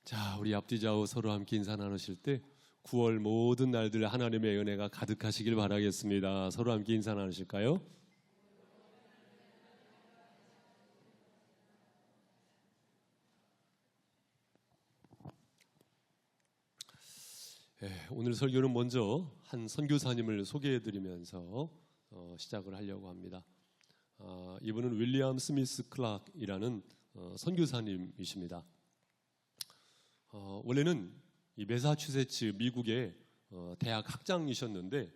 자, 우리 앞뒤 좌우 서로 함께 인사 나누실 때 9월 모든 날들 하나님의 은혜가 가득하시길 바라겠습니다. 서로 함께 인사 나누실까요? 오늘 설교는 먼저 한 선교사님을 소개해드리면서 시작을 하려고 합니다. 이분은 윌리엄 스미스 클락이라는 선교사님이십니다. 원래는 이 매사추세츠 미국의 대학 학장이셨는데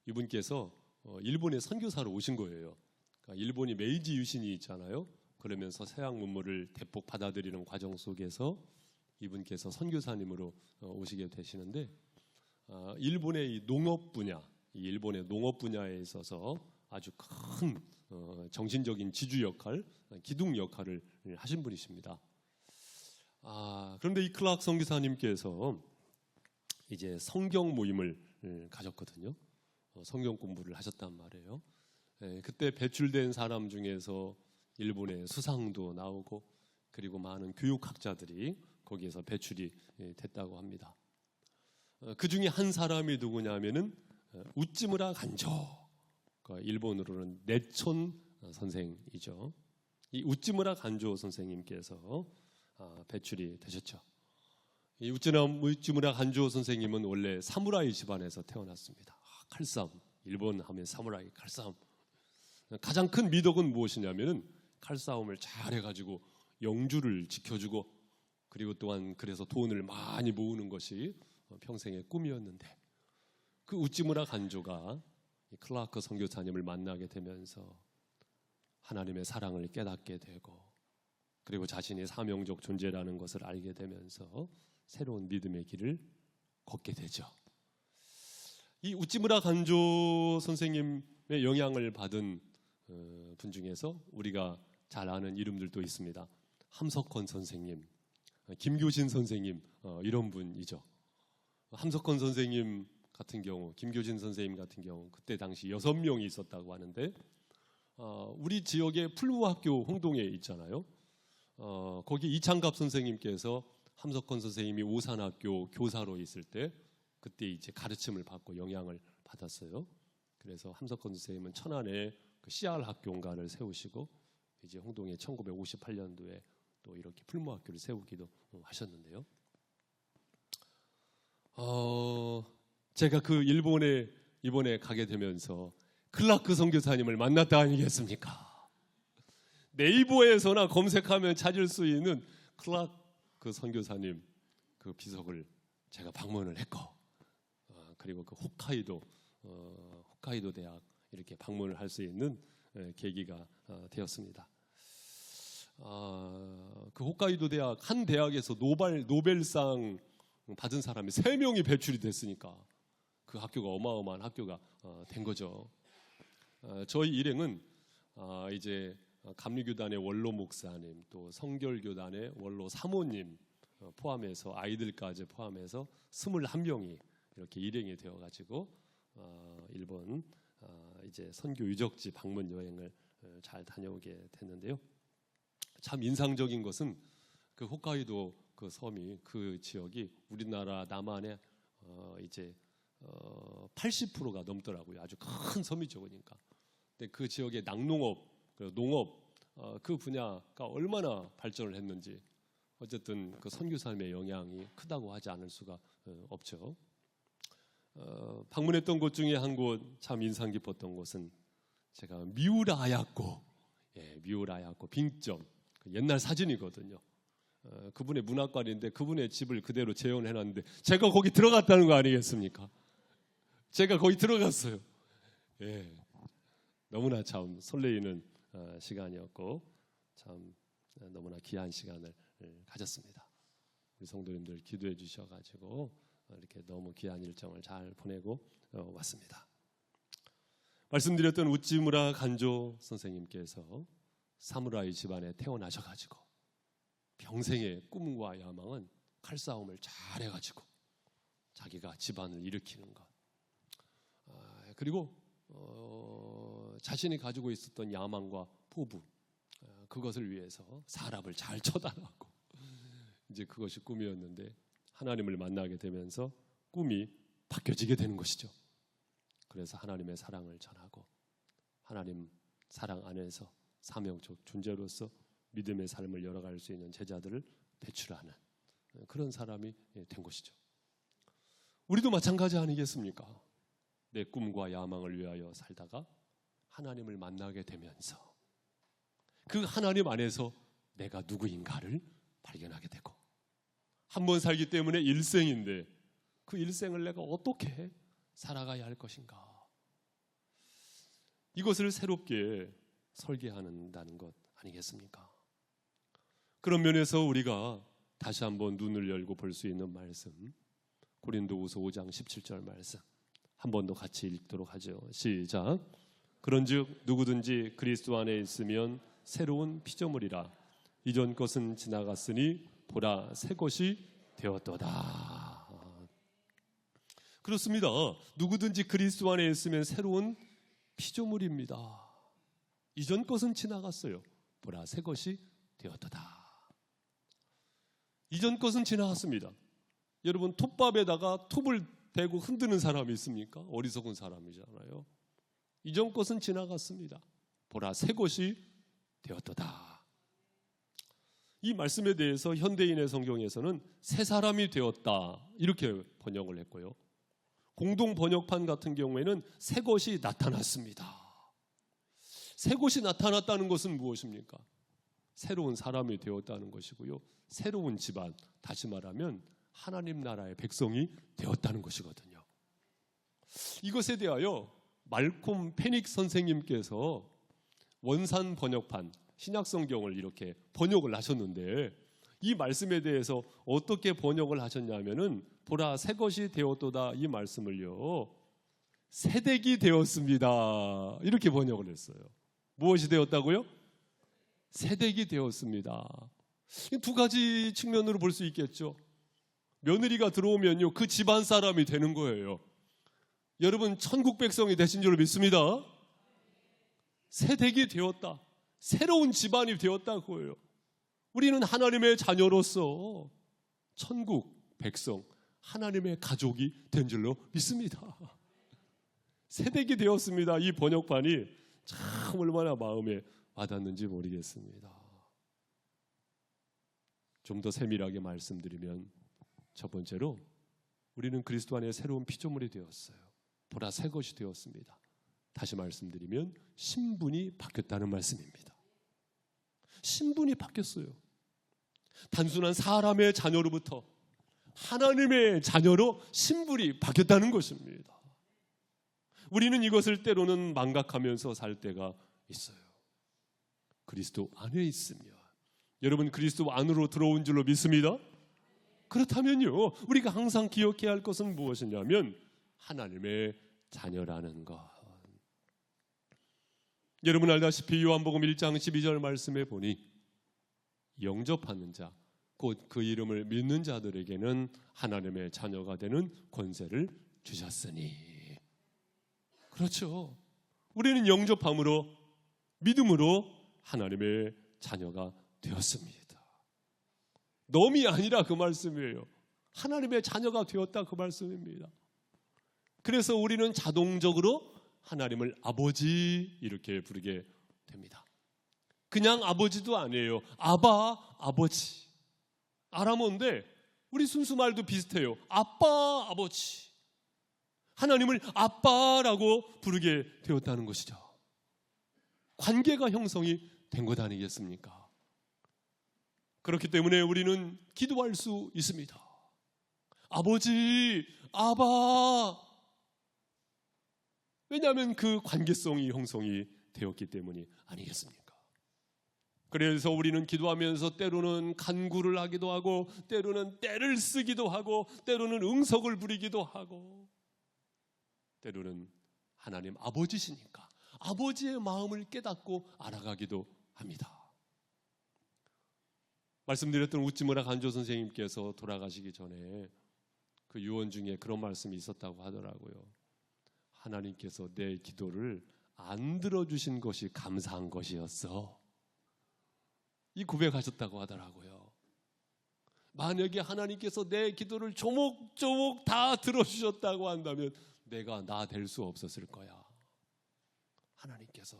이분께서 일본에 선교사로 오신 거예요. 그러니까 일본이 메이지 유신이 있잖아요. 그러면서 서양 문물을 대폭 받아들이는 과정 속에서 이분께서 선교사님으로 오시게 되시는데 일본의 이 농업 분야, 일본의 농업 분야에 있어서 아주 큰 정신적인 지주 역할, 기둥 역할을 하신 분이십니다. 그런데 이 클락 선교사님께서 이제 성경 모임을 가졌거든요. 성경 공부를 하셨단 말이에요. 그때 배출된 사람 중에서 일본의 수상도 나오고 그리고 많은 교육학자들이 거기에서 배출이 됐다고 합니다. 그 중에 한 사람이 누구냐면은 우찌무라 간조, 일본어로는 내촌 선생이죠. 이 우찌무라 간조 선생님께서 배출이 되셨죠. 이 우찌무라 간조 선생님은 원래 사무라이 집안에서 태어났습니다. 칼싸움, 일본 하면 사무라이 칼싸움. 가장 큰 미덕은 무엇이냐면은 칼싸움을 잘 해가지고 영주를 지켜주고 그리고 또한 그래서 돈을 많이 모으는 것이 평생의 꿈이었는데 그 우찌무라 간조가 클라크 선교사님을 만나게 되면서 하나님의 사랑을 깨닫게 되고 그리고 자신이 사명적 존재라는 것을 알게 되면서 새로운 믿음의 길을 걷게 되죠. 이 우찌무라 간조 선생님의 영향을 받은 분 중에서 우리가 잘 아는 이름들도 있습니다. 함석헌 선생님, 김교신 선생님 이런 분이죠. 함석헌 선생님 같은 경우, 김교신 선생님 같은 경우 그때 당시 6명이 있었다고 하는데 우리 지역의 풀무학교 홍동에 있잖아요. 거기 이창갑 선생님께서 함석헌 선생님이 오산학교 교사로 있을 때 그때 이제 가르침을 받고 영향을 받았어요. 그래서 함석헌 선생님은 천안에 그 CR 학교인가를 세우시고 이제 홍동에 1958년도에 또 이렇게 풀무학교를 세우기도 하셨는데요. 제가 그 일본에 이번에 가게 되면서 클라크 선교사님을 만났다 아니겠습니까? 네이버에서나 검색하면 찾을 수 있는 클라크 선교사님 그 비석을 제가 방문을 했고 그리고 그 홋카이도 대학 이렇게 방문을 할 수 있는 계기가 되었습니다. 그 홋카이도 대학 한 대학에서 노벨상 받은 사람이 3명이 배출이 됐으니까 그 학교가 어마어마한 학교가 된 거죠. 저희 일행은 이제 감리교단의 원로 목사님 또 성결교단의 원로 사모님 포함해서 아이들까지 포함해서 21명이 이렇게 일행이 되어가지고 일본 이제 선교 유적지 방문 여행을 잘 다녀오게 됐는데요. 참 인상적인 것은 그 홋카이도 그 섬이 그 지역이 우리나라 남한의 이제 80%가 넘더라고요. 아주 큰 섬이죠, 그러니까. 근데 그 지역의 낙농업, 농업 그 분야가 얼마나 발전을 했는지 어쨌든 그 선교사님의 영향이 크다고 하지 않을 수가 없죠. 방문했던 곳 중에 한 곳 참 인상 깊었던 곳은 제가 미우라야코, 미우라야코 빙점 옛날 사진이거든요. 그분의 문학관인데 그분의 집을 그대로 재현해놨는데 제가 거기 들어갔다는 거 아니겠습니까? 제가 거기 들어갔어요. 너무나 참 설레이는 시간이었고 참 너무나 귀한 시간을 가졌습니다. 우리 성도님들 기도해 주셔가지고 이렇게 너무 귀한 일정을 잘 보내고 왔습니다. 말씀드렸던 우찌무라 간조 선생님께서 사무라이 집안에 태어나셔가지고 평생의 꿈과 야망은 칼싸움을 잘 해가지고 자기가 집안을 일으키는 것 그리고 자신이 가지고 있었던 야망과 포부 그것을 위해서 사람을 잘 처단하고 이제 그것이 꿈이었는데 하나님을 만나게 되면서 꿈이 바뀌어지게 되는 것이죠. 그래서 하나님의 사랑을 전하고 하나님 사랑 안에서 사명적 존재로서 믿음의 삶을 열어갈 수 있는 제자들을 배출하는 그런 사람이 된 것이죠. 우리도 마찬가지 아니겠습니까? 내 꿈과 야망을 위하여 살다가 하나님을 만나게 되면서 그 하나님 안에서 내가 누구인가를 발견하게 되고, 한 번 살기 때문에 일생인데 그 일생을 내가 어떻게 살아가야 할 것인가, 이것을 새롭게 설계한다는 것 아니겠습니까? 그런 면에서 우리가 다시 한번 눈을 열고 볼 수 있는 말씀, 고린도후서 5장 17절 말씀 한 번 더 같이 읽도록 하죠. 시작. 그런즉 누구든지 그리스도 안에 있으면 새로운 피조물이라. 이전 것은 지나갔으니 보라 새 것이 되었도다. 그렇습니다. 누구든지 그리스도 안에 있으면 새로운 피조물입니다. 이전 것은 지나갔어요. 보라 새 것이 되었도다. 이전 것은 지나갔습니다. 여러분, 톱밥에다가 톱을 대고 흔드는 사람이 있습니까? 어리석은 사람이잖아요. 이전 것은 지나갔습니다. 보라 새 것이 되었도다. 이 말씀에 대해서 현대인의 성경에서는 새 사람이 되었다 이렇게 번역을 했고요. 공동 번역판 같은 경우에는 새 것이 나타났습니다. 새 것이 나타났다는 것은 무엇입니까? 새로운 사람이 되었다는 것이고요. 새로운 집안, 다시 말하면 하나님 나라의 백성이 되었다는 것이거든요. 이것에 대하여 말콤 페닉 선생님께서 원산 번역판, 신약성경을 이렇게 번역을 하셨는데, 이 말씀에 대해서 어떻게 번역을 하셨냐면은 보라 새 것이 되었도다 이 말씀을요, 새댁이 되었습니다 이렇게 번역을 했어요. 무엇이 되었다고요? 새댁이 되었습니다. 두 가지 측면으로 볼 수 있겠죠. 며느리가 들어오면요, 그 집안 사람이 되는 거예요. 여러분, 천국 백성이 되신 줄 믿습니다. 새댁이 되었다, 새로운 집안이 되었다고요. 우리는 하나님의 자녀로서 천국 백성, 하나님의 가족이 된 줄로 믿습니다. 새댁이 되었습니다. 이 번역판이 참 얼마나 마음에 와닿는지 모르겠습니다. 좀 더 세밀하게 말씀드리면, 첫 번째로 우리는 그리스도 안에 새로운 피조물이 되었어요. 보라 새 것이 되었습니다. 다시 말씀드리면 신분이 바뀌었다는 말씀입니다. 신분이 바뀌었어요. 단순한 사람의 자녀로부터 하나님의 자녀로 신분이 바뀌었다는 것입니다. 우리는 이것을 때로는 망각하면서 살 때가 있어요. 그리스도 안에 있으면, 여러분 그리스도 안으로 들어온 줄로 믿습니다. 그렇다면요, 우리가 항상 기억해야 할 것은 무엇이냐면 하나님의 자녀라는 것. 여러분 알다시피 요한복음 1장 12절 말씀에 보니 영접하는 자, 곧 그 이름을 믿는 자들에게는 하나님의 자녀가 되는 권세를 주셨으니. 그렇죠. 우리는 영접함으로, 믿음으로 하나님의 자녀가 되었습니다. 넘이 아니라 그 말씀이에요. 하나님의 자녀가 되었다 그 말씀입니다. 그래서 우리는 자동적으로 하나님을 아버지 이렇게 부르게 됩니다. 그냥 아버지도 아니에요. 아바, 아버지. 아람어인데 우리 순수말도 비슷해요. 아빠, 아버지. 하나님을 아빠라고 부르게 되었다는 것이죠. 관계가 형성이 된 것 아니겠습니까? 그렇기 때문에 우리는 기도할 수 있습니다. 아버지, 아바. 왜냐하면 그 관계성이 형성이 되었기 때문이 아니겠습니까? 그래서 우리는 기도하면서 때로는 간구를 하기도 하고, 때로는 때를 쓰기도 하고, 때로는 응석을 부리기도 하고, 때로는 하나님 아버지시니까 아버지의 마음을 깨닫고 알아가기도 합니다. 말씀드렸던 우찌무라 간조 선생님께서 돌아가시기 전에 그 유언 중에 그런 말씀이 있었다고 하더라고요. 하나님께서 내 기도를 안 들어주신 것이 감사한 것이었어. 이 고백하셨다고 하더라고요. 만약에 하나님께서 내 기도를 조목조목 다 들어주셨다고 한다면 내가 나 될 수 없었을 거야. 하나님께서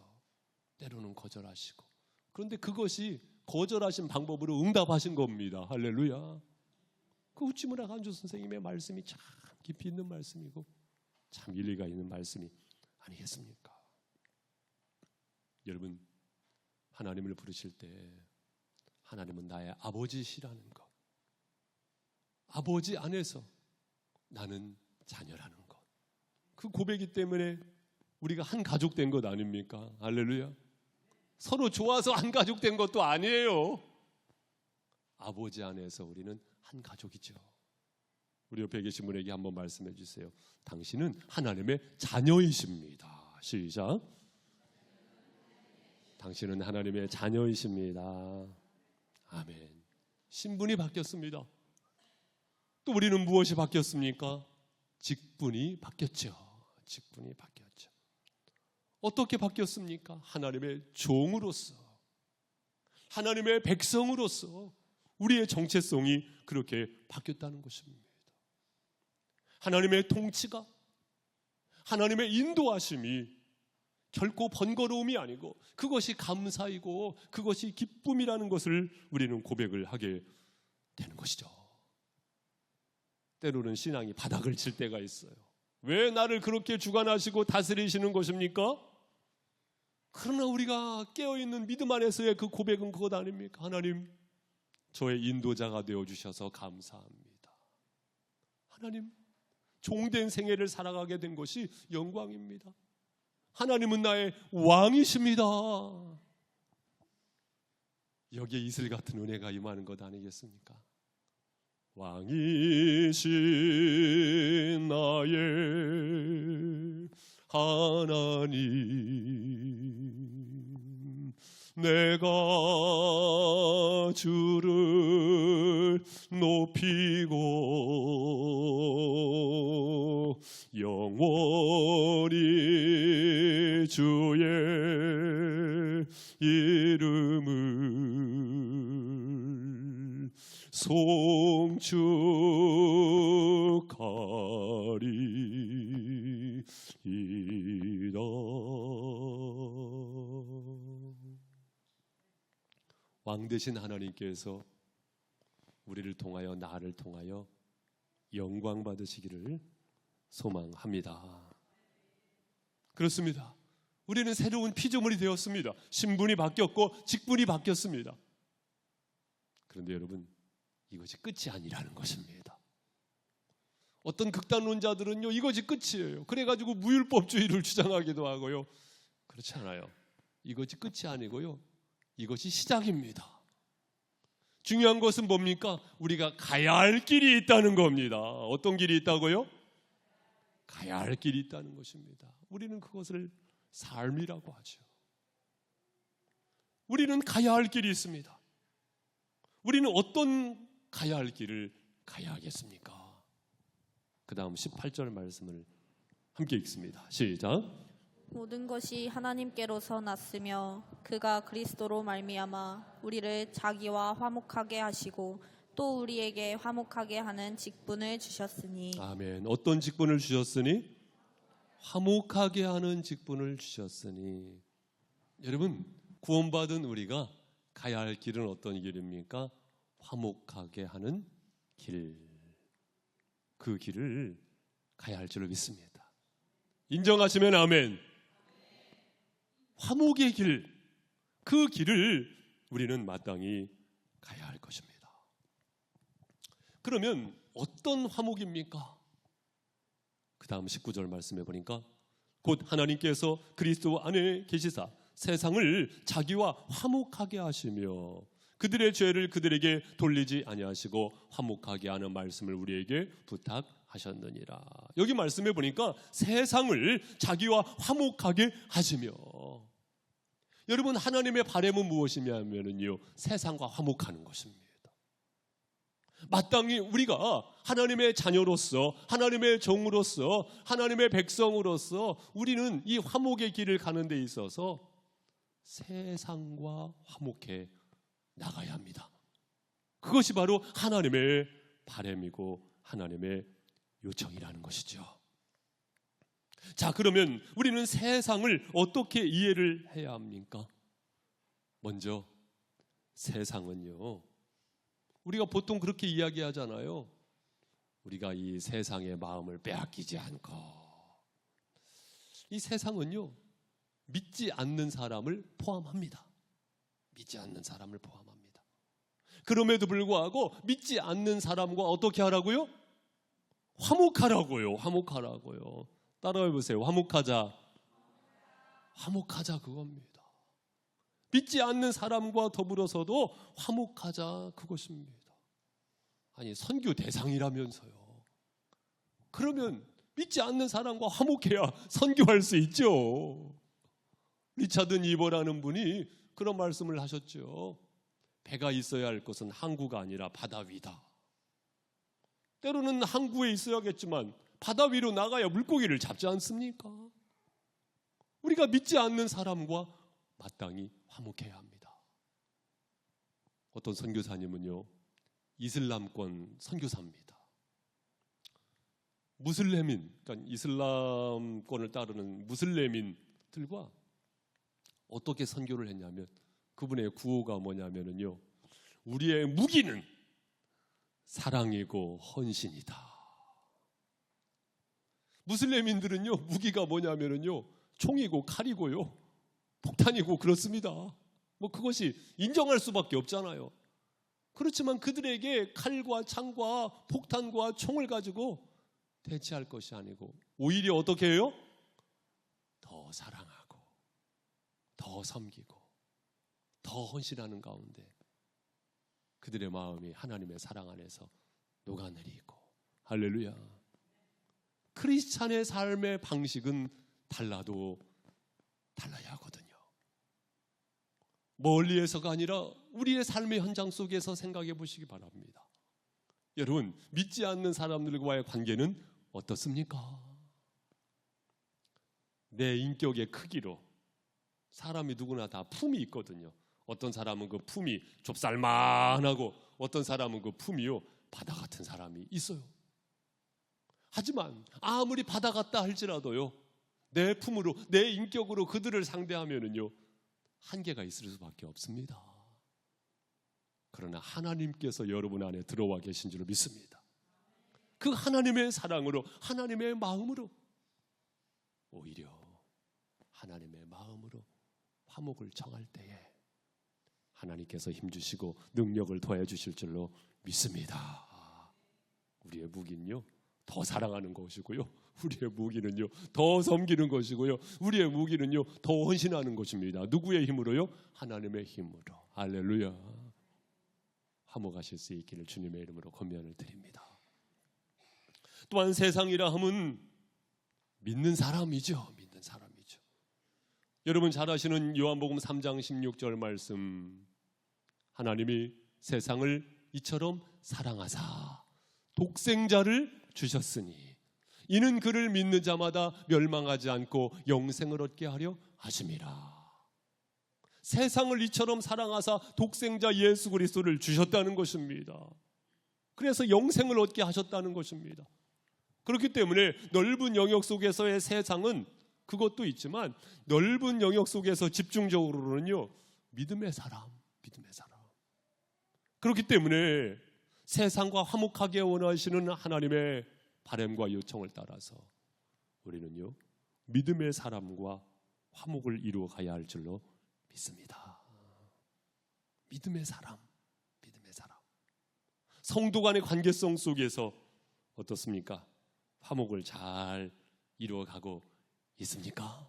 때로는 거절하시고, 그런데 그것이 거절하신 방법으로 응답하신 겁니다. 할렐루야. 그 우찌무라 간주 선생님의 말씀이 참 깊이 있는 말씀이고 참 일리가 있는 말씀이 아니겠습니까? 여러분, 하나님을 부르실 때 하나님은 나의 아버지시라는 것, 아버지 안에서 나는 자녀라는 것, 그 고백이 때문에 우리가 한 가족 된 것 아닙니까? 할렐루야. 서로 좋아서 한 가족 된 것도 아니에요. 아버지 안에서 우리는 한 가족이죠. 우리 옆에 계신 분에게 한번 말씀해 주세요. 당신은 하나님의 자녀이십니다. 시작. 당신은 하나님의 자녀이십니다. 아멘. 신분이 바뀌었습니다. 또 우리는 무엇이 바뀌었습니까? 직분이 바뀌었죠. 직분이 바뀌었죠. 어떻게 바뀌었습니까? 하나님의 종으로서, 하나님의 백성으로서 우리의 정체성이 그렇게 바뀌었다는 것입니다. 하나님의 통치가, 하나님의 인도하심이 결코 번거로움이 아니고 그것이 감사이고 그것이 기쁨이라는 것을 우리는 고백을 하게 되는 것이죠. 때로는 신앙이 바닥을 칠 때가 있어요. 왜 나를 그렇게 주관하시고 다스리시는 것입니까? 그러나 우리가 깨어있는 믿음 안에서의 그 고백은 그것 아닙니까? 하나님, 저의 인도자가 되어주셔서 감사합니다. 하나님, 종된 생애를 살아가게 된 것이 영광입니다. 하나님은 나의 왕이십니다. 여기에 이슬 같은 은혜가 임하는 것 아니겠습니까? 왕이신 나의 하나님, 내가 주를 높이고 영원히 주의 이름을 송축하리이다. 왕 되신 하나님께서 우리를 통하여, 나를 통하여 영광 받으시기를 소망합니다. 그렇습니다. 우리는 새로운 피조물이 되었습니다. 신분이 바뀌었고 직분이 바뀌었습니다. 그런데 여러분, 이것이 끝이 아니라는 것입니다. 어떤 극단론자들은요, 이것이 끝이에요. 그래가지고 무율법주의를 주장하기도 하고요. 그렇지 않아요. 이것이 끝이 아니고요, 이것이 시작입니다. 중요한 것은 뭡니까? 우리가 가야 할 길이 있다는 겁니다. 어떤 길이 있다고요? 가야 할 길이 있다는 것입니다. 우리는 그것을 삶이라고 하죠. 우리는 가야 할 길이 있습니다. 우리는 어떤 가야 할 길을 가야 하겠습니까? 그 다음 18절 말씀을 함께 읽습니다. 시작. 모든 것이 하나님께로서 났으며 그가 그리스도로 말미암아 우리를 자기와 화목하게 하시고 또 우리에게 화목하게 하는 직분을 주셨으니. 아멘. 어떤 직분을 주셨으니? 화목하게 하는 직분을 주셨으니. 여러분, 구원받은 우리가 가야 할 길은 어떤 길입니까? 화목하게 하는 길. 그 길을 가야 할 줄로 믿습니다. 인정하시면 아멘. 화목의 길, 그 길을 우리는 마땅히 가야 할 것입니다. 그러면 어떤 화목입니까? 그 다음 19절 말씀해 보니까 곧 하나님께서 그리스도 안에 계시사 세상을 자기와 화목하게 하시며 그들의 죄를 그들에게 돌리지 아니하시고 화목하게 하는 말씀을 우리에게 부탁하셨느니라. 여기 말씀해 보니까 세상을 자기와 화목하게 하시며, 여러분, 하나님의 바람은 무엇이냐면요, 세상과 화목하는 것입니다. 마땅히 우리가 하나님의 자녀로서, 하나님의 종으로서, 하나님의 백성으로서 우리는 이 화목의 길을 가는 데 있어서 세상과 화목해 나가야 합니다. 그것이 바로 하나님의 바람이고 하나님의 요청이라는 것이죠. 자, 그러면 우리는 세상을 어떻게 이해를 해야 합니까? 먼저 세상은요, 우리가 보통 그렇게 이야기하잖아요. 우리가 이 세상의 마음을 빼앗기지 않고, 이 세상은요 믿지 않는 사람을 포함합니다. 믿지 않는 사람을 포함합니다. 그럼에도 불구하고 믿지 않는 사람과 어떻게 하라고요? 화목하라고요. 화목하라고요. 따라해 보세요. 화목하자. 화목하자, 그겁니다. 믿지 않는 사람과 더불어서도 화목하자, 그것입니다. 아니, 선교 대상이라면서요. 그러면 믿지 않는 사람과 화목해야 선교할 수 있죠. 리차드 니버라는 분이 그런 말씀을 하셨죠. 배가 있어야 할 것은 항구가 아니라 바다 위다. 때로는 항구에 있어야겠지만 바다 위로 나가야 물고기를 잡지 않습니까? 우리가 믿지 않는 사람과 마땅히 화목해야 합니다. 어떤 선교사님은요, 이슬람권 선교사입니다. 무슬림인, 그러니까 이슬람권을 따르는 무슬림인들과 어떻게 선교를 했냐면, 그분의 구호가 뭐냐면요, 우리의 무기는 사랑이고 헌신이다. 무슬림인들은요, 무기가 뭐냐면요, 총이고 칼이고요, 폭탄이고 그렇습니다. 뭐 그것이 인정할 수밖에 없잖아요. 그렇지만 그들에게 칼과 창과 폭탄과 총을 가지고 대치할 것이 아니고, 오히려 어떻게 해요? 더 사랑하고 더 섬기고 더 헌신하는 가운데 그들의 마음이 하나님의 사랑 안에서 녹아내리고, 할렐루야. 크리스찬의 삶의 방식은 달라도 달라야 하거든요. 멀리에서가 아니라 우리의 삶의 현장 속에서 생각해 보시기 바랍니다. 여러분, 믿지 않는 사람들과의 관계는 어떻습니까? 내 인격의 크기로 사람이 누구나 다 품이 있거든요. 어떤 사람은 그 품이 좁쌀만하고 어떤 사람은 그 품이요 바다 같은 사람이 있어요. 하지만 아무리 바다 같다 할지라도요, 내 품으로, 내 인격으로 그들을 상대하면은요 한계가 있을 수밖에 없습니다. 그러나 하나님께서 여러분 안에 들어와 계신 줄 믿습니다. 그 하나님의 사랑으로, 하나님의 마음으로, 오히려 하나님의 마음으로 화목을 청할 때에 하나님께서 힘주시고 능력을 더해 주실 줄로 믿습니다. 우리의 무기는요 더 사랑하는 것이고요, 우리의 무기는요 더 섬기는 것이고요, 우리의 무기는요 더 헌신하는 것입니다. 누구의 힘으로요? 하나님의 힘으로. 할렐루야. 화목하실 수 있기를 주님의 이름으로 권면을 드립니다. 또한 세상이라 함은 믿는 사람이죠. 믿는 사람이죠. 여러분 잘 아시는 요한복음 3장 16절 말씀, 하나님이 세상을 이처럼 사랑하사 독생자를 주셨으니 이는 그를 믿는 자마다 멸망하지 않고 영생을 얻게 하려 하심이라. 세상을 이처럼 사랑하사 독생자 예수 그리스도를 주셨다는 것입니다. 그래서 영생을 얻게 하셨다는 것입니다. 그렇기 때문에 넓은 영역 속에서의 세상은 그것도 있지만, 넓은 영역 속에서 집중적으로는요 믿음의 사람, 믿음의 사람. 그렇기 때문에 세상과 화목하게 원하시는 하나님의 바람과 요청을 따라서 우리는요 믿음의 사람과 화목을 이루어 가야 할 줄로 믿습니다. 믿음의 사람, 믿음의 사람. 성도 간의 관계성 속에서 어떻습니까? 화목을 잘 이루어가고 있습니까?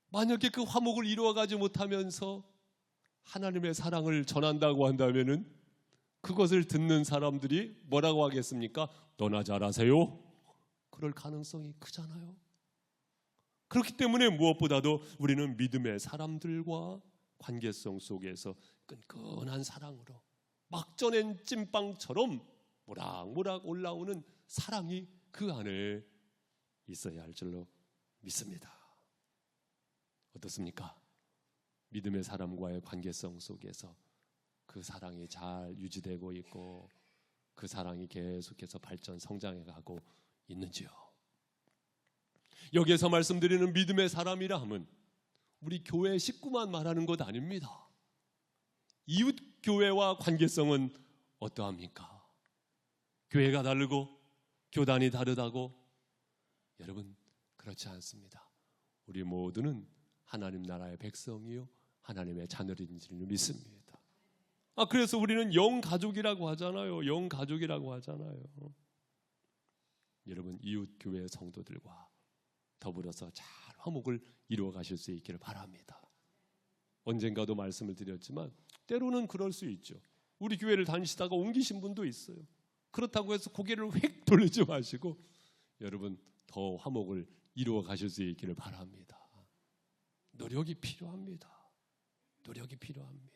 만약에 그 화목을 이루어가지 못하면서 하나님의 사랑을 전한다고 한다면은 그것을 듣는 사람들이 뭐라고 하겠습니까? 너나 잘하세요. 그럴 가능성이 크잖아요. 그렇기 때문에 무엇보다도 우리는 믿음의 사람들과 관계성 속에서 끈끈한 사랑으로 막 전엔 찐빵처럼 모락모락 올라오는 사랑이 그 안에 있어야 할 줄로 믿습니다. 어떻습니까? 믿음의 사람과의 관계성 속에서 그 사랑이 잘 유지되고 있고 그 사랑이 계속해서 발전 성장해 가고 있는지요? 여기에서 말씀드리는 믿음의 사람이라 함은 우리 교회 식구만 말하는 것 아닙니다. 이웃 교회와 관계성은 어떠합니까? 교회가 다르고 교단이 다르다고? 여러분, 그렇지 않습니다. 우리 모두는 하나님 나라의 백성이요 하나님의 자녀인 줄 믿습니다. 그래서 우리는 영가족이라고 하잖아요. 영가족이라고 하잖아요. 여러분, 이웃 교회 성도들과 더불어서 잘 화목을 이루어 가실 수 있기를 바랍니다. 언젠가도 말씀을 드렸지만 때로는 그럴 수 있죠. 우리 교회를 다니시다가 옮기신 분도 있어요. 그렇다고 해서 고개를 휙 돌리지 마시고 여러분, 더 화목을 이루어 가실 수 있기를 바랍니다. 노력이 필요합니다. 노력이 필요합니다.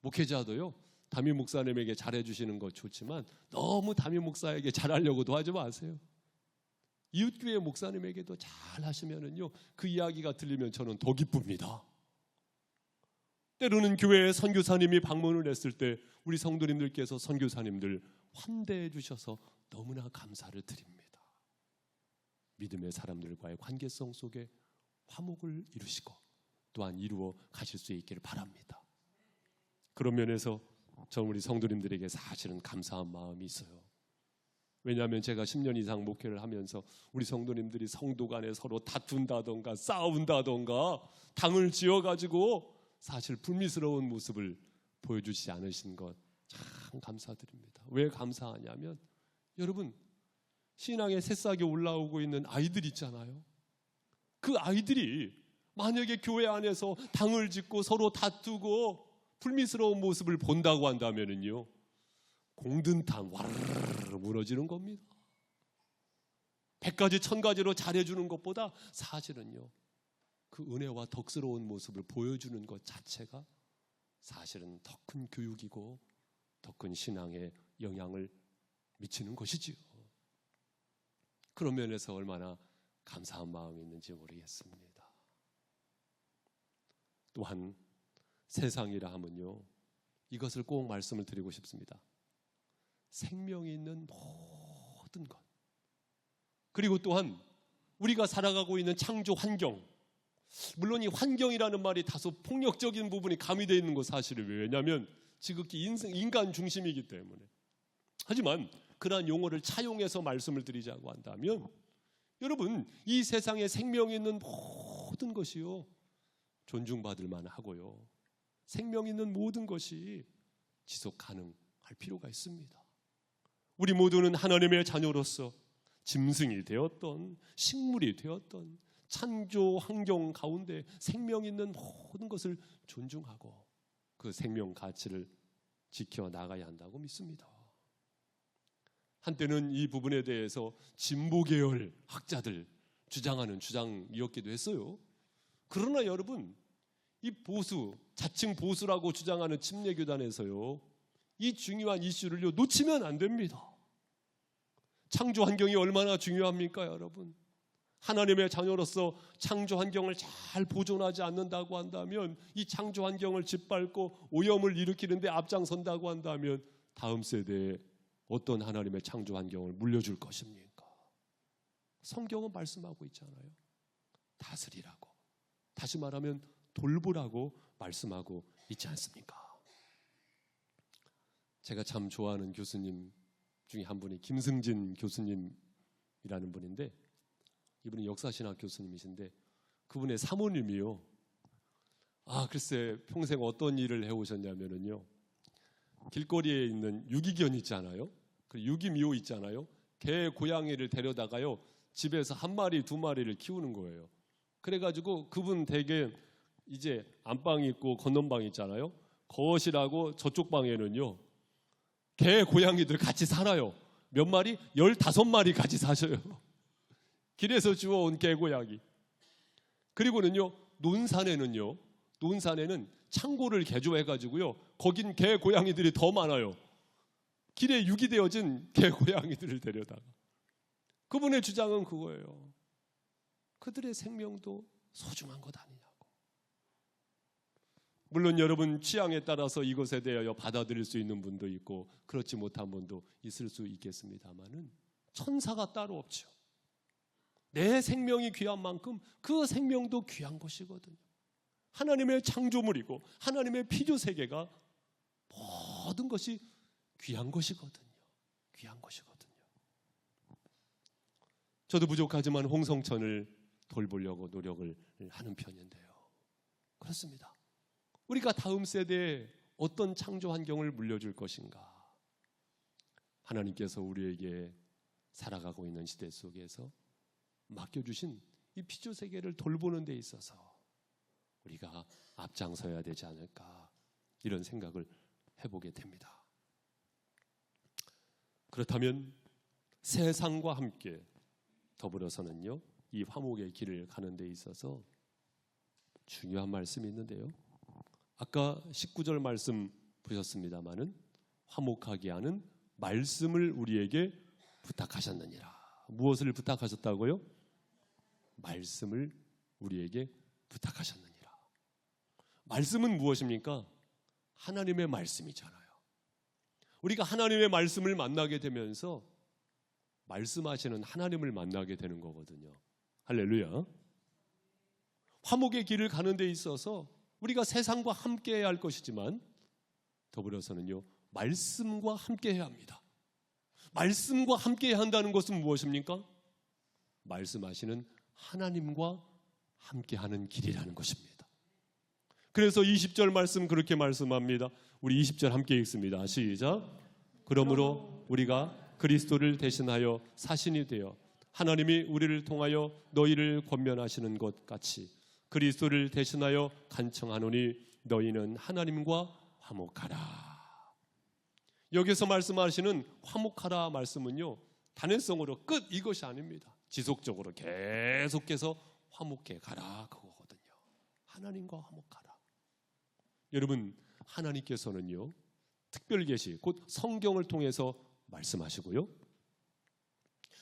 목회자도요, 담임 목사님에게 잘해주시는 거 좋지만 너무 담임 목사에게 잘하려고도 하지 마세요. 이웃교회 목사님에게도 잘하시면은요, 그 이야기가 들리면 저는 더 기쁩니다. 때로는 교회에 선교사님이 방문을 했을 때 우리 성도님들께서 선교사님들 환대해 주셔서 너무나 감사를 드립니다. 믿음의 사람들과의 관계성 속에 화목을 이루시고 또한 이루어 가실 수 있기를 바랍니다. 그런 면에서 저는 우리 성도님들에게 사실은 감사한 마음이 있어요. 왜냐하면 제가 10년 이상 목회를 하면서 우리 성도님들이 성도 간에 서로 다툰다던가 싸운다던가 당을 지어가지고 사실 불미스러운 모습을 보여주지 않으신 것 참 감사드립니다. 왜 감사하냐면 여러분, 신앙의 새싹이 올라오고 있는 아이들 있잖아요. 그 아이들이 만약에 교회 안에서 당을 짓고 서로 다투고 불미스러운 모습을 본다고 한다면은요, 공든탄 와르르 무너지는 겁니다. 100가지 1000가지로 잘해주는 것보다 사실은요, 그 은혜와 덕스러운 모습을 보여주는 것 자체가 사실은 더 큰 교육이고 더 큰 신앙에 영향을 미치는 것이지요. 그런 면에서 얼마나 감사한 마음이 있는지 모르겠습니다. 또한 세상이라 하면요, 이것을 꼭 말씀을 드리고 싶습니다. 생명이 있는 모든 것, 그리고 또한 우리가 살아가고 있는 창조 환경, 물론 이 환경이라는 말이 다소 폭력적인 부분이 가미되어 있는 거 사실이에요. 왜냐하면 지극히 인간 중심이기 때문에. 하지만 그러한 용어를 차용해서 말씀을 드리자고 한다면 여러분, 이 세상에 생명이 있는 모든 것이요 존중받을 만하고요, 생명 있는 모든 것이 지속 가능할 필요가 있습니다. 우리 모두는 하나님의 자녀로서 짐승이 되었던 식물이 되었던 창조 환경 가운데 생명 있는 모든 것을 존중하고 그 생명 가치를 지켜나가야 한다고 믿습니다. 한때는 이 부분에 대해서 진보계열 학자들 주장하는 주장이었기도 했어요. 그러나 여러분, 이 보수, 자칭 보수라고 주장하는 침례교단에서요, 이 중요한 이슈를요 놓치면 안 됩니다. 창조 환경이 얼마나 중요합니까, 여러분? 하나님의 자녀로서 창조 환경을 잘 보존하지 않는다고 한다면, 이 창조 환경을 짓밟고 오염을 일으키는데 앞장선다고 한다면 다음 세대에 어떤 하나님의 창조 환경을 물려줄 것입니까? 성경은 말씀하고 있잖아요. 다스리라고, 다시 말하면 돌보라고 말씀하고 있지 않습니까? 제가 참 좋아하는 교수님 중에 한 분이 김승진 교수님이라는 분인데, 이분은 역사신학 교수님이신데 그분의 사모님이요, 글쎄 평생 어떤 일을 해오셨냐면요, 길거리에 있는 유기견 있잖아요, 그 유기미호 있잖아요, 개 고양이를 데려다가요 집에서 한 마리 두 마리를 키우는 거예요. 그래가지고 그분 댁에 이제 안방 있고 건넌방 있잖아요. 거실하고 저쪽 방에는요 개 고양이들 같이 살아요. 몇 마리? 15마리 같이 사셔요. 길에서 주워온 개 고양이. 그리고는요 논산에는 창고를 개조해가지고요 거긴 개 고양이들이 더 많아요. 길에 유기되어진 개 고양이들을 데려다가. 그분의 주장은 그거예요. 그들의 생명도 소중한 것 아니냐고. 물론 여러분 취향에 따라서 이것에 대하여 받아들일 수 있는 분도 있고 그렇지 못한 분도 있을 수 있겠습니다만은 천사가 따로 없죠. 내 생명이 귀한 만큼 그 생명도 귀한 것이거든요. 하나님의 창조물이고 하나님의 피조세계가 모든 것이 귀한 것이거든요. 귀한 것이거든요. 저도 부족하지만 홍성천을 돌보려고 노력을 하는 편인데요. 그렇습니다. 우리가 다음 세대에 어떤 창조 환경을 물려줄 것인가? 하나님께서 우리에게 살아가고 있는 시대 속에서 맡겨주신 이 피조세계를 돌보는 데 있어서 우리가 앞장서야 되지 않을까, 이런 생각을 해보게 됩니다. 그렇다면 세상과 함께 더불어서는요, 이 화목의 길을 가는 데 있어서 중요한 말씀이 있는데요. 아까 19절 말씀 보셨습니다마는 화목하게 하는 말씀을 우리에게 부탁하셨느니라. 무엇을 부탁하셨다고요? 말씀을 우리에게 부탁하셨느니라. 말씀은 무엇입니까? 하나님의 말씀이잖아요. 우리가 하나님의 말씀을 만나게 되면서 말씀하시는 하나님을 만나게 되는 거거든요. 할렐루야. 화목의 길을 가는 데 있어서 우리가 세상과 함께 해야 할 것이지만 더불어서는요, 말씀과 함께 해야 합니다. 말씀과 함께 해야 한다는 것은 무엇입니까? 말씀하시는 하나님과 함께 하는 길이라는 것입니다. 그래서 20절 말씀 그렇게 말씀합니다. 우리 20절 함께 읽습니다. 시작. 그러므로 우리가 그리스도를 대신하여 사신이 되어 하나님이 우리를 통하여 너희를 권면하시는 것 같이 그리스도를 대신하여 간청하노니 너희는 하나님과 화목하라. 여기서 말씀하시는 화목하라 말씀은요, 단연성으로 끝 이것이 아닙니다. 지속적으로 계속해서 화목해 가라 그거거든요. 하나님과 화목하라. 여러분, 하나님께서는요, 특별 계시 곧 성경을 통해서 말씀하시고요,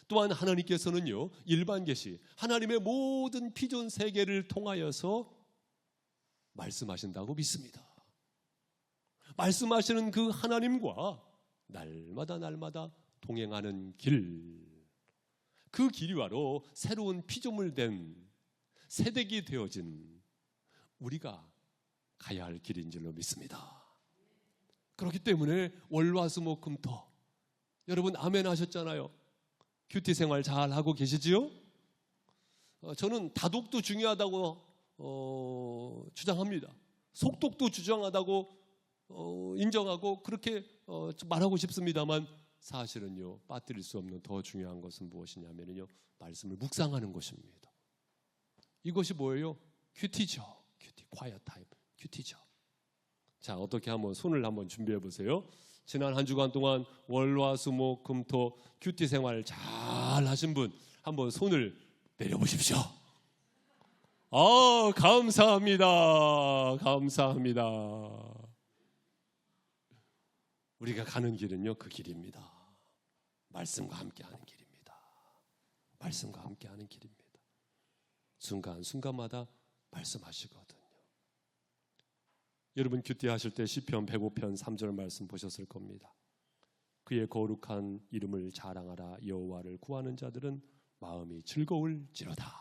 또한 하나님께서는요, 일반 계시 하나님의 모든 피존 세계를 통하여서 말씀하신다고 믿습니다. 말씀하시는 그 하나님과 날마다 동행하는 길, 그 길이와로 새로운 피조물 된 새댁이 되어진 우리가 가야 할 길인 줄로 믿습니다. 그렇기 때문에 월화수목금토, 여러분 아멘 하셨잖아요. 큐티 생활 잘 하고 계시지요? 저는 다독도 중요하다고 주장합니다. 속독도 주장하다고 인정하고 그렇게 말하고 싶습니다만 사실은요, 빠뜨릴 수 없는 더 중요한 것은 무엇이냐면요, 말씀을 묵상하는 것입니다. 이것이 뭐예요? 큐티죠. 큐티, quiet time, 큐티죠. 자, 어떻게 한번 손을 한번 준비해 보세요. 지난 한 주간 동안 월화수목금토 큐티 생활 잘 하신 분 한번 손을 내려보십시오. 감사합니다. 감사합니다. 우리가 가는 길은요, 그 길입니다. 말씀과 함께하는 길입니다. 말씀과 함께하는 길입니다. 순간순간마다 말씀하시거든요. 여러분 큐티 하실 때 시편 105편 3절 말씀 보셨을 겁니다. 그의 거룩한 이름을 자랑하라. 여호와를 구하는 자들은 마음이 즐거울지로다.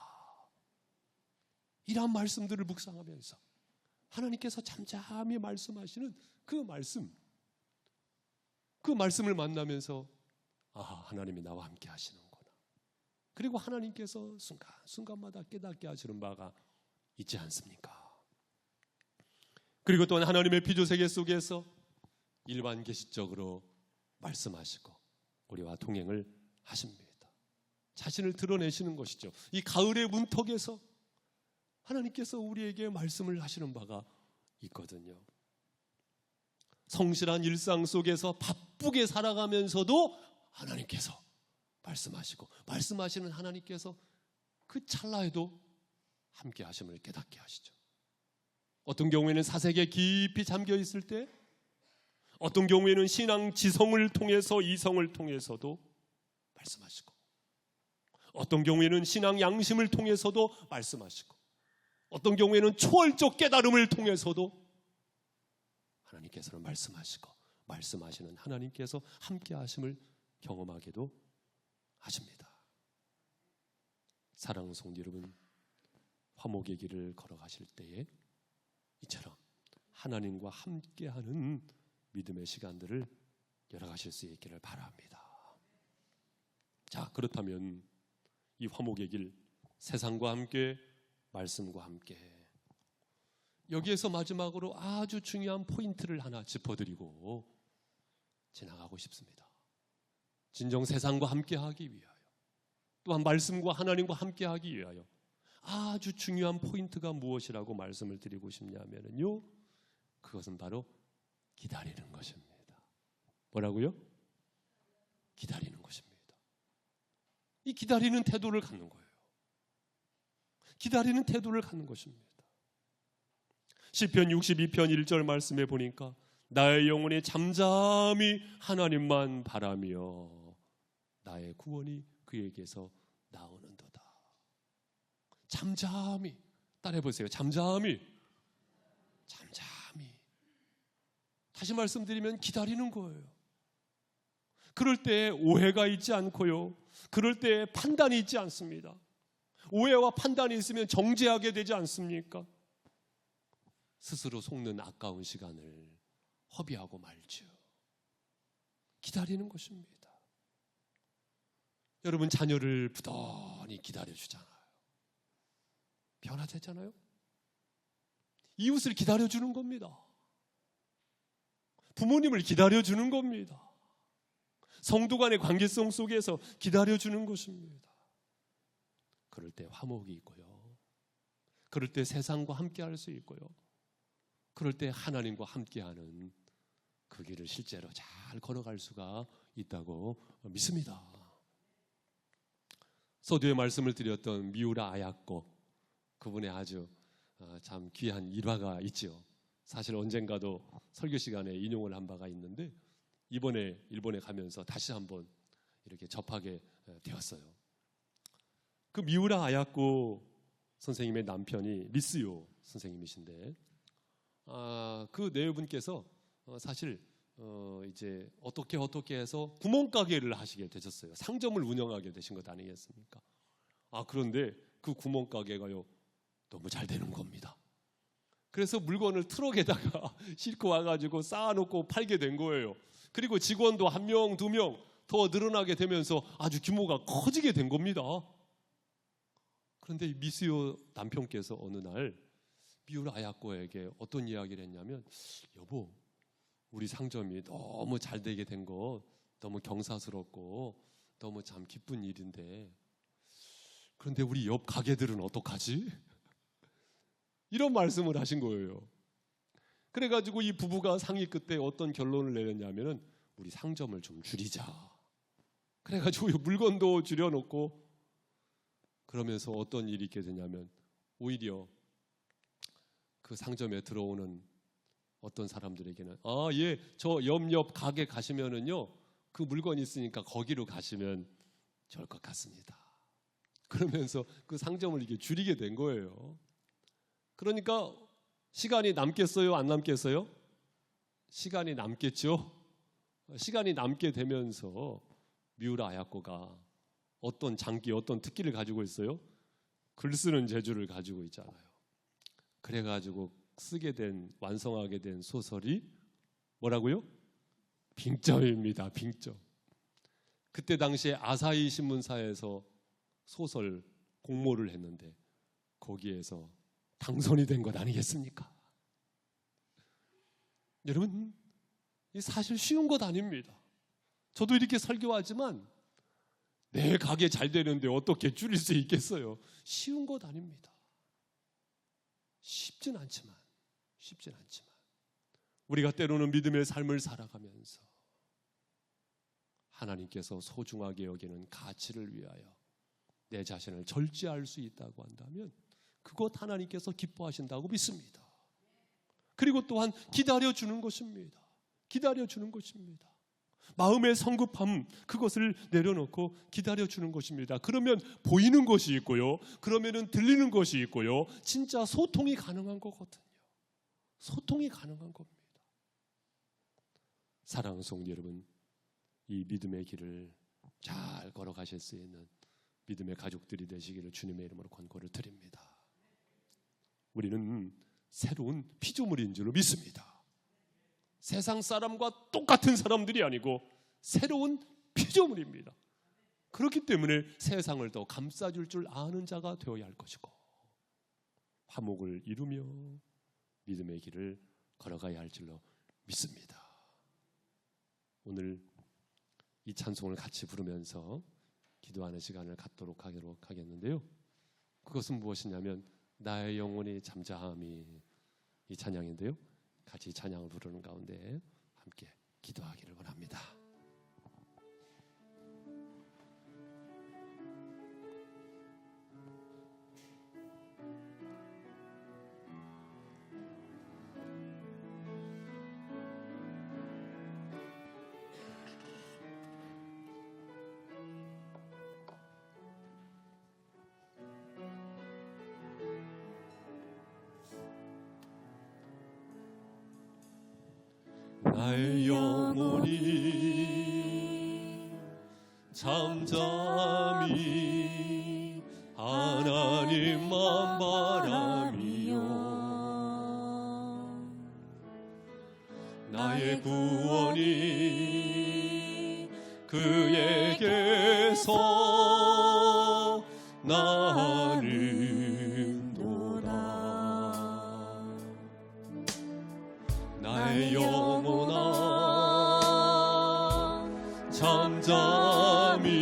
이러한 말씀들을 묵상하면서 하나님께서 잠잠히 말씀하시는 그 말씀을 만나면서 하나님이 나와 함께 하시는구나. 그리고 하나님께서 순간순간마다 깨닫게 하시는 바가 있지 않습니까? 그리고 또한 하나님의 피조세계 속에서 일반 계시적으로 말씀하시고 우리와 동행을 하십니다. 자신을 드러내시는 것이죠. 이 가을의 문턱에서 하나님께서 우리에게 말씀을 하시는 바가 있거든요. 성실한 일상 속에서 바쁘게 살아가면서도 하나님께서 말씀하시고 말씀하시는 하나님께서 그 찰나에도 함께 하심을 깨닫게 하시죠. 어떤 경우에는 사색에 깊이 잠겨 있을 때, 어떤 경우에는 신앙 지성을 통해서 이성을 통해서도 말씀하시고, 어떤 경우에는 신앙 양심을 통해서도 말씀하시고, 어떤 경우에는 초월적 깨달음을 통해서도 하나님께서는 말씀하시고 말씀하시는 하나님께서 함께 하심을 경험하게도 하십니다. 사랑하는 성도 여러분, 화목의 길을 걸어가실 때에 이처럼 하나님과 함께하는 믿음의 시간들을 열어가실 수 있기를 바랍니다. 자, 그렇다면 이 화목의 길, 세상과 함께 말씀과 함께, 여기에서 마지막으로 아주 중요한 포인트를 하나 짚어드리고 지나가고 싶습니다. 진정 세상과 함께하기 위하여, 또한 말씀과 하나님과 함께하기 위하여 아주 중요한 포인트가 무엇이라고 말씀을 드리고 싶냐면요, 그것은 바로 기다리는 것입니다. 뭐라고요? 기다리는 것입니다. 이 기다리는 태도를 갖는 거예요. 기다리는 태도를 갖는 것입니다. 시편 62편 1절 말씀에 보니까 나의 영혼이 잠잠히 하나님만 바라며 나의 구원이 그에게서 나오는도다. 잠잠히, 따라해보세요. 잠잠히. 다시 말씀드리면 기다리는 거예요. 그럴 때 오해가 있지 않고요, 그럴 때 판단이 있지 않습니다. 오해와 판단이 있으면 정죄하게 되지 않습니까? 스스로 속는 아까운 시간을 허비하고 말죠. 기다리는 것입니다. 여러분, 자녀를 부단히 기다려주잖아요. 변화되잖아요. 이웃을 기다려주는 겁니다. 부모님을 기다려주는 겁니다. 성도 간의 관계성 속에서 기다려주는 것입니다. 그럴 때 화목이 있고요, 그럴 때 세상과 함께할 수 있고요, 그럴 때 하나님과 함께하는 그 길을 실제로 잘 걸어갈 수가 있다고 믿습니다. 서두에 말씀을 드렸던 미우라 아야코, 그분의 아주 참 귀한 일화가 있죠. 사실 언젠가도 설교 시간에 인용을 한 바가 있는데 이번에 일본에 가면서 다시 한번 이렇게 접하게 되었어요. 그 미우라 아야코 선생님의 남편이 미스요 선생님이신데, 그 내분께서 사실 이제 어떻게 해서 구멍가게를 하시게 되셨어요. 상점을 운영하게 되신 것 아니겠습니까? 그런데 그 구멍가게가요, 너무 잘 되는 겁니다. 그래서 물건을 트럭에다가 싣고 와가지고 쌓아놓고 팔게 된 거예요. 그리고 직원도 1명, 2명 더 늘어나게 되면서 아주 규모가 커지게 된 겁니다. 그런데 미스요 남편께서 어느 날 미우라 아야코에게 어떤 이야기를 했냐면, 여보, 우리 상점이 너무 잘 되게 된 거 너무 경사스럽고 너무 참 기쁜 일인데, 그런데 우리 옆 가게들은 어떡하지? 이런 말씀을 하신 거예요. 그래가지고 이 부부가 상의 끝에 어떤 결론을 내렸냐면은, 우리 상점을 좀 줄이자. 그래가지고 물건도 줄여놓고, 그러면서 어떤 일이 있게 되냐면, 오히려 그 상점에 들어오는 어떤 사람들에게는, 예, 저 옆 가게 가시면은요, 그 물건 있으니까 거기로 가시면 좋을 것 같습니다. 그러면서 그 상점을 이렇게 줄이게 된 거예요. 그러니까 시간이 남겠어요, 안 남겠어요? 시간이 남겠죠. 시간이 남게 되면서 미우라 아야코가 어떤 장기, 어떤 특기를 가지고 있어요? 글 쓰는 재주를 가지고 있잖아요. 그래가지고 완성하게 된 소설이 뭐라고요? 빙점입니다. 빙점. 그때 당시에 아사히 신문사에서 소설 공모를 했는데 거기에서 당선이 된 것 아니겠습니까? 여러분, 사실 쉬운 것 아닙니다. 저도 이렇게 설교하지만 내 가게 잘 되는데 어떻게 줄일 수 있겠어요? 쉬운 것 아닙니다. 쉽진 않지만 우리가 때로는 믿음의 삶을 살아가면서 하나님께서 소중하게 여기는 가치를 위하여 내 자신을 절제할 수 있다고 한다면 그것 하나님께서 기뻐하신다고 믿습니다. 그리고 또한 기다려주는 것입니다. 기다려주는 것입니다. 마음의 성급함, 그것을 내려놓고 기다려주는 것입니다. 그러면 보이는 것이 있고요, 그러면은 들리는 것이 있고요, 진짜 소통이 가능한 거거든요. 소통이 가능한 겁니다. 사랑하는 성도 여러분, 이 믿음의 길을 잘 걸어가실 수 있는 믿음의 가족들이 되시기를 주님의 이름으로 권고를 드립니다. 우리는 새로운 피조물인 줄 믿습니다. 세상 사람과 똑같은 사람들이 아니고 새로운 피조물입니다. 그렇기 때문에 세상을 더 감싸줄 줄 아는 자가 되어야 할 것이고, 화목을 이루며 믿음의 길을 걸어가야 할 줄로 믿습니다. 오늘 이 찬송을 같이 부르면서 기도하는 시간을 갖도록 하겠는데요, 그것은 무엇이냐면 나의 영혼이 잠잠히, 이 찬양인데요, 같이 찬양을 부르는 가운데 함께 기도하기를 원합니다. 나의 영혼이 잠잠히 하나님만 바라미요, 나의 구원이 그에게서 나는도다. 나의 영혼아 잠잠히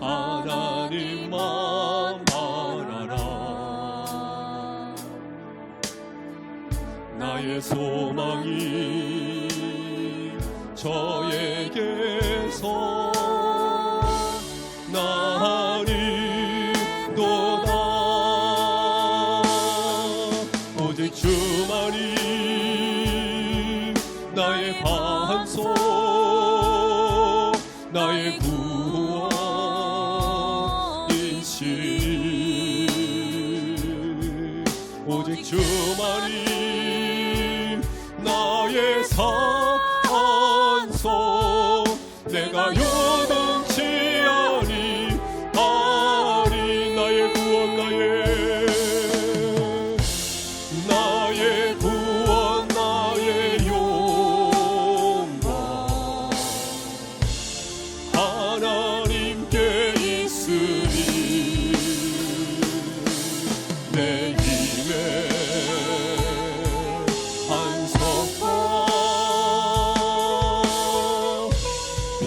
하나님만 바라라. 나의 소망이 저에게서 나는도다. 오직 주만이 나의 반석, 나의 구원이시니, 오직 주만이 나의 산소, 내가 요동치 아니하리. 나의 구원, 나의 구원, 나의 영광 하나님께 있으니, 내 힘의 한석과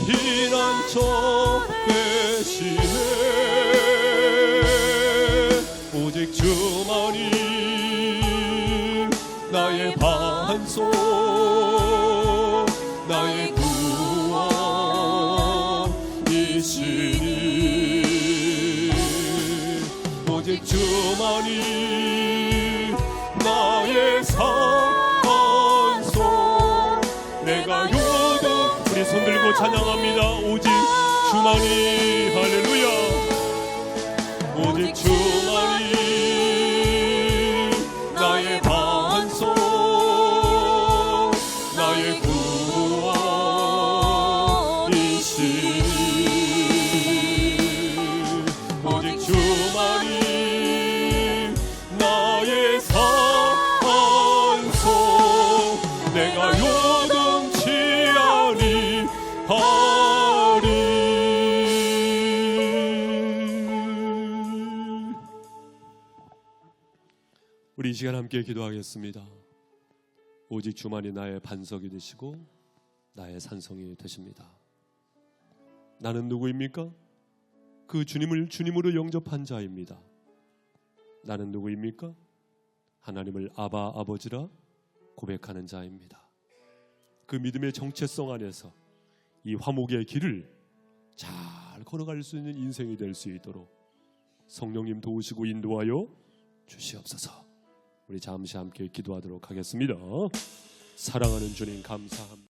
피난처 되시네. 오직 주만이 나의 반석, 나의 구원이시니, 오직 주만이 나의 산소, 내가 요동. 우리 손 들고 찬양합니다. 오직 주만이, 할렐루야. 오직 주만이 나의 반석, 나의 구원이시니, 오직 주만이 나의 산소, 내가 요동치 아니하리. 우리 이 시간 함께 기도하겠습니다. 오직 주만이 나의 반석이 되시고 나의 산성이 되십니다. 나는 누구입니까? 그 주님을 주님으로 영접한 자입니다. 나는 누구입니까? 하나님을 아바, 아버지라 고백하는 자입니다. 그 믿음의 정체성 안에서 이 화목의 길을 잘 걸어갈 수 있는 인생이 될 수 있도록 성령님 도우시고 인도하여 주시옵소서. 우리 잠시 함께 기도하도록 하겠습니다. 사랑하는 주님 감사합니다.